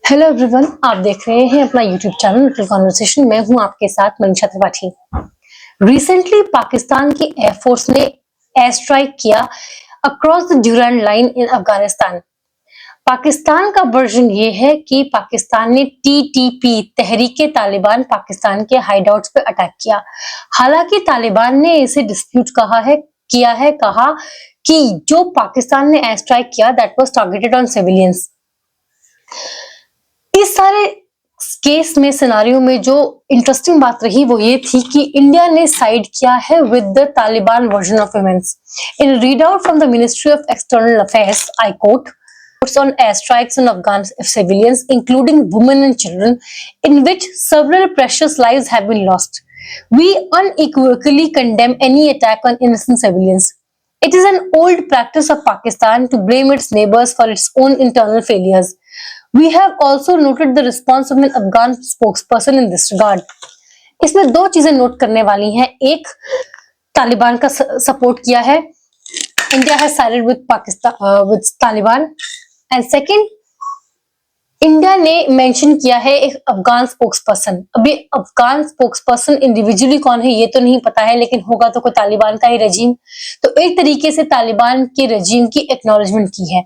Hello everyone, आप देख रहे हैं अपना यूट्यूब चैनल लिटिल कॉन्वर्सेशन। मैं हूं आपके साथ मनीषा त्रिपाठी। रिसेंटली पाकिस्तान की एयरफोर्स ने एयर स्ट्राइक किया across the Durand line in Afghanistan. Pakistan का वर्जन ये है कि पाकिस्तान ने टीटीपी तहरीके तालिबान पाकिस्तान के हाइडआउट्स पे अटैक किया। हालांकि तालिबान ने इसे डिस्प्यूट कहा कि जो पाकिस्तान ने एयर स्ट्राइक किया that was targeted on civilians. इस सारे केस में सिनारियो में जो इंटरेस्टिंग बात रही वो ये थी कि इंडिया ने साइड किया है with the Taliban version of events. In read out from the ministry of external affairs, I quote, on airstrikes on Afghan civilians, including women and children, in which several precious lives have been lost. We unequivocally condemn any attack on innocent civilians. It is an old practice of Pakistan to blame its neighbors for its own internal failures. We have also noted the response of an Afghan spokesperson in this regard. इसमें दो चीजें note करने वाली हैं। एक, तालिबान का support किया है, India has sided with Pakistan with Taliban. And second, India ने मेंशन किया है एक अफगान स्पोक्सपर्सन। अभी अफगान स्पोक्सपर्सन इंडिविजुअली कौन है ये तो नहीं पता है, लेकिन होगा तो कोई तालिबान का ही रजीम। तो एक तरीके से तालिबान के रजीम की एक्नॉलेजमेंट की है।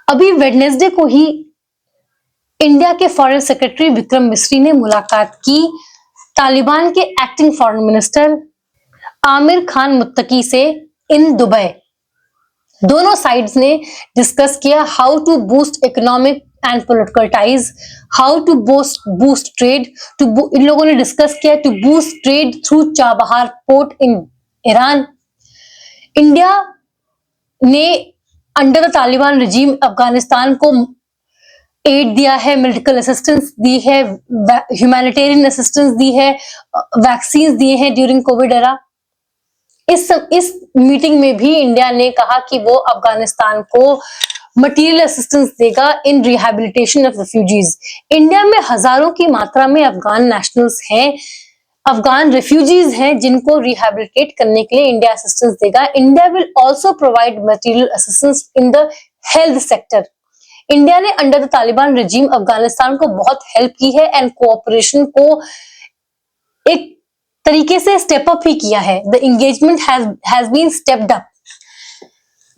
अभी वेडनेसडे को ही इंडिया के फॉरेन सेक्रेटरी विक्रम मिस्री ने मुलाकात की तालिबान के acting foreign minister Amir Khan Muttaqi से इन दुबई। दोनों साइड्स ने डिस्कस किया how to boost economic and political ties, how to boost trade. इन लोगों ने डिस्कस किया to boost trade through Chabahar port in Iran. India ने under the Taliban regime Afghanistan को एड दिया है, मेडिकल असिस्टेंस दी है, ह्यूमैनिटेरियन असिस्टेंस दी है, वैक्सीन दिए हैं ड्यूरिंग कोविड एरा। इस मीटिंग में भी इंडिया ने कहा कि वो अफगानिस्तान को मटेरियल असिस्टेंस देगा इन रिहैबिलिटेशन ऑफ रिफ्यूजीज। इंडिया में हजारों की मात्रा में अफगान नेशनल्स हैं, अफगान रिफ्यूजीज हैं, जिनको रिहैबिलिटेट करने के लिए इंडिया असिस्टेंस देगा। India will also provide material assistance in the health sector. India ने under the Taliban regime Afghanistan को बहुत हेल्प की है एंड कोऑपरेशन को एक तरीके से स्टेप अप ही किया है। The engagement has been stepped up.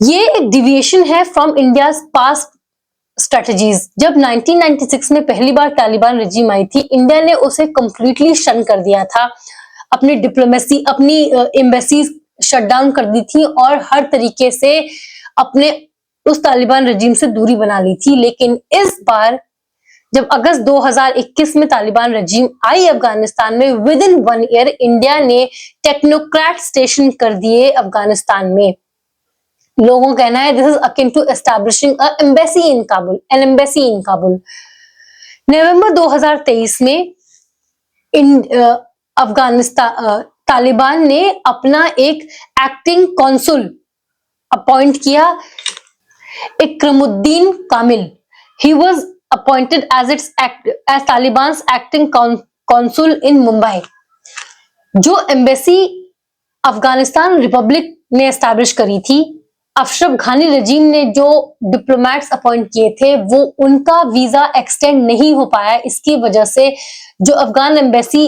ये एक डिविएशन है फ्रॉम इंडियाज पास्ट स्ट्रेटजीज। जब 1996 में पहली बार तालिबान रजीम आई थी, इंडिया ने उसे कंप्लीटली शन कर दिया था। अपनी डिप्लोमेसी, अपनी एम्बेसीज शट डाउन कर दी थी और हर तरीके से अपने उस तालिबान रजीम से दूरी बना ली थी। लेकिन इस बार जब अगस्त 2021 में तालिबान रजीम आई अफगानिस्तान में, विद इन 1 ईयर इंडिया ने टेक्नोक्रेट स्टेशन कर दिए अफगानिस्तान में। लोगों का कहना है this is akin to establishing an embassy in Kabul. नवंबर 2023 में अफगानिस्तान तालिबान ने अपना एक एक्टिंग कॉन्सुल अपॉइंट किया, इकरमुद्दीन कामिल। He was appointed as Taliban's acting consul in Mumbai। जो एम्बेसी अफगानिस्तान रिपब्लिक ने एस्टैब्लिश करी थी, अशरफ घानी रजीम ने जो डिप्लोमेट्स अपॉइंट किए थे वो उनका वीजा एक्सटेंड नहीं हो पाया। इसकी वजह से जो Afghan embassy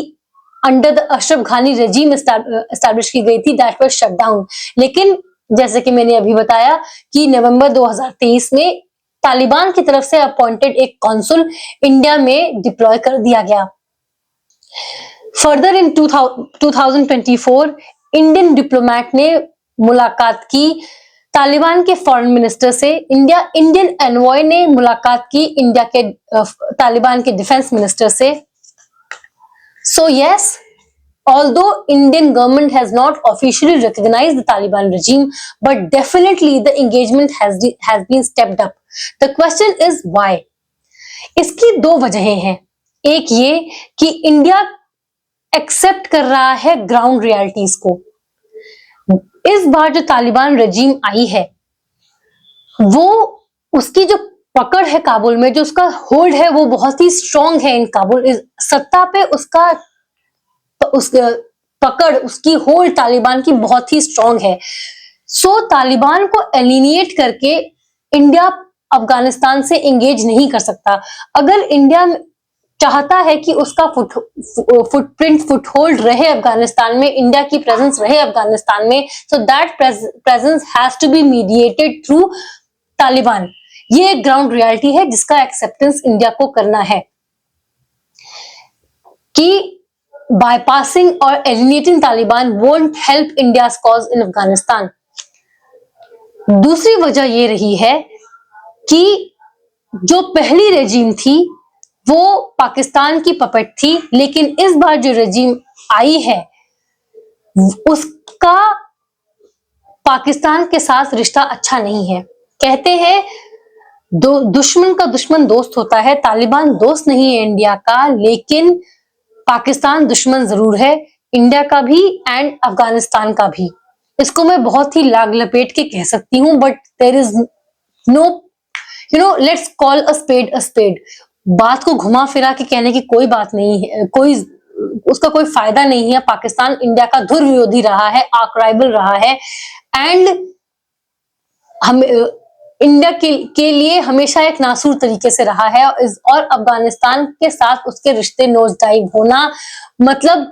under the Ashraf घानी रजीम एस्टैब्लिश की गई थी दैट वाज शट डाउन। लेकिन जैसे कि मैंने अभी बताया कि नवंबर 2023 में तालिबान की तरफ से अपॉइंटेड एक कॉन्सुल इंडिया में डिप्लॉय कर दिया गया। फर्दर इन 2024 इंडियन डिप्लोमेट ने मुलाकात की तालिबान के फॉरेन मिनिस्टर से। इंडियन एनवॉय ने मुलाकात की इंडिया के तालिबान के डिफेंस मिनिस्टर से। So yes, although Indian government has not officially recognized the Taliban regime, but definitely the engagement has been stepped up. The question is why? इसकी दो वजहें हैं। एक ये कि इंडिया एक्सेप्ट कर रहा है ग्राउंड रियलिटीज को। इस बार जो तालिबान रजीम आई है वो उसकी जो पकड़ है काबुल में, जो उसका होल्ड है वो बहुत ही स्ट्रांग है। इन काबुल सत्ता पे उसका पकड़, उसकी होल्ड तालिबान की बहुत ही स्ट्रांग है। सो तालिबान को एलिनिएट करके इंडिया अफगानिस्तान से एंगेज नहीं कर सकता। अगर इंडिया चाहता है कि उसका फुटहोल्ड रहे अफगानिस्तान में, इंडिया की प्रेजेंस रहे अफगानिस्तान में, so that presence has to be mediated through Taliban. ये एक ग्राउंड रियलिटी है जिसका एक्सेप्टेंस इंडिया को करना है कि bypassing or eliminating Taliban won't help India's cause in Afghanistan। दूसरी वजह ये रही है कि जो पहली रेजिम थी वो पाकिस्तान की पपेट थी, लेकिन इस बार जो रेजिम आई है उसका पाकिस्तान के साथ रिश्ता अच्छा नहीं है। कहते हैं दुश्मन का दुश्मन दोस्त होता है। तालिबान दोस्त नहीं है इंडिया का, लेकिन पाकिस्तान दुश्मन जरूर है, इंडिया का भी एंड अफगानिस्तान का भी। इसको मैं बहुत ही लाग लपेट के कह सकती हूँ, but there is no let's call a spade. बात को घुमा फिरा के कहने की कोई बात नहीं है, उसका कोई फायदा नहीं है। पाकिस्तान इंडिया का धुर विरोधी रहा है, आर्क राइवल रहा है, एंड हम इंडिया के लिए हमेशा एक नासूर तरीके से रहा है। और अफगानिस्तान के साथ उसके रिश्ते नोज डाइव होना मतलब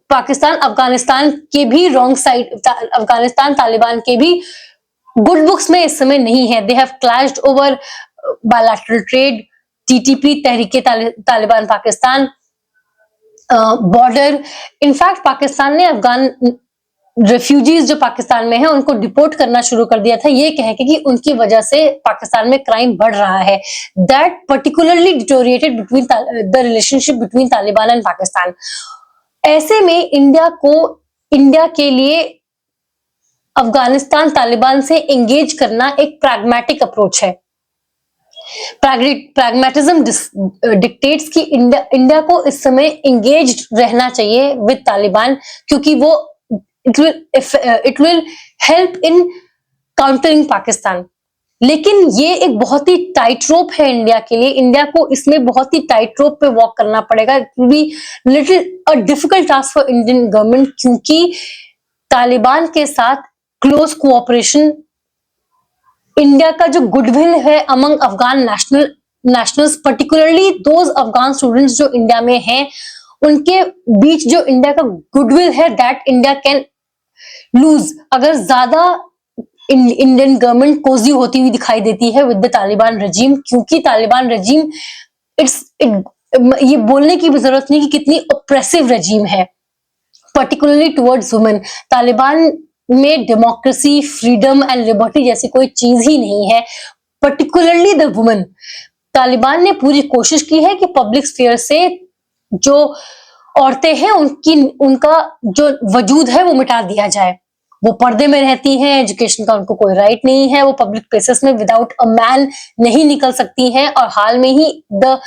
पाकिस्तान अफगानिस्तान के भी रॉन्ग साइड, अफगानिस्तान तालिबान के भी गुड बुक्स में इस समय नहीं है। They have clashed over bilateral trade, TTP, Tehreek-e Taliban Pakistan, border. In fact Pakistan ने अफगान रेफ्यूजीज जो पाकिस्तान में है उनको डिपोर्ट करना शुरू कर दिया था, ये कह के कि उनकी वजह से पाकिस्तान में क्राइम बढ़ रहा है। That particularly deteriorated between the relationship between Taliban and Pakistan. ऐसे में इंडिया के लिए अफगानिस्तान तालिबान से एंगेज करना एक प्रैग्मेटिक अप्रोच है। प्रैग्मेटिज्म डिक्टेट्स कि इंडिया को इस समय एंगेज रहना चाहिए विद तालिबान, क्योंकि वो it will help in countering Pakistan. लेकिन ये एक बहुत ही टाइट रोप है इंडिया के लिए। इंडिया को इसमें बहुत ही टाइट रोप पे वॉक करना पड़ेगा। It will be little a difficult task for Indian government, क्योंकि तालिबान के साथ क्लोज कोऑपरेशन, इंडिया का जो गुडविल है among Afghan nationals, particularly those Afghan students जो इंडिया में हैं, उनके बीच जो इंडिया का गुडविल है, दैट इंडिया कैन लूज अगर ज्यादा इंडियन गवर्नमेंट कोजी होती हुई दिखाई देती है विद द तालिबान रजीम। क्योंकि तालिबान रजीम ये बोलने की भी जरूरत नहीं कि कितनी ऑप्रेसिव रजीम है, पर्टिकुलरली टुवर्ड्स वुमेन। तालिबान में डेमोक्रेसी, फ्रीडम एंड लिबर्टी जैसी कोई चीज ही नहीं है, पर्टिकुलरली द वुमेन। तालिबान ने पूरी कोशिश की है कि पब्लिक स्फीयर से जो औरतें हैं उनका जो वजूद है वो मिटा दिया जाए। वो पर्दे में रहती हैं, एजुकेशन का उनको कोई राइट नहीं है, वो पब्लिक प्लेसेस में विदाउट अ मैन नहीं निकल सकती हैं, और हाल में ही the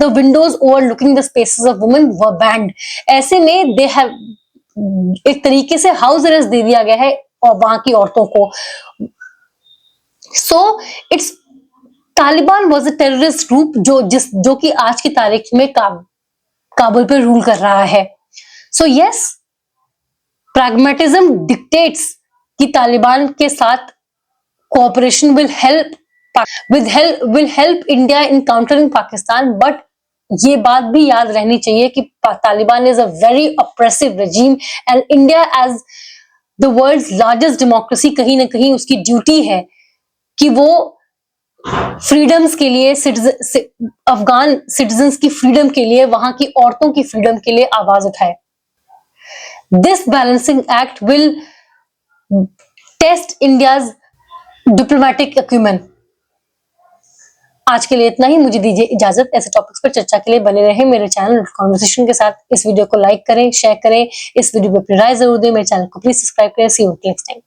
windows overlooking the spaces of women were banned. ऐसे में दे हैव एक तरीके से हाउस अरेस्ट दे दिया गया है और वहां की औरतों को। So it's Taliban was a terrorist group जो कि आज की तारीख में काबुल पे रूल कर रहा है। सो यस, प्रैग्मेटिज्म डिक्टेट्स कि तालिबान के साथ cooperation will help India in countering Pakistan, but ये बात भी याद रहनी चाहिए कि Taliban is a very oppressive regime and India as the world's largest democracy कहीं ना कहीं उसकी ड्यूटी है कि वो फ्रीडम्स के लिए, अफगान सिटीजन्स की फ्रीडम के लिए, वहां की औरतों की फ्रीडम के लिए आवाज उठाए। This balancing act will test India's diplomatic acumen. आज के लिए इतना ही, मुझे दीजिए इजाजत। ऐसे टॉपिक्स पर चर्चा के लिए बने रहे मेरे चैनल कॉन्वर्सेशन के साथ। इस वीडियो को लाइक करें, शेयर करें, इस वीडियो पर अपनी राय जरूर दें, मेरे चैनल को प्लीज सब्सक्राइब करें। सी यू नेक्स्ट टाइम।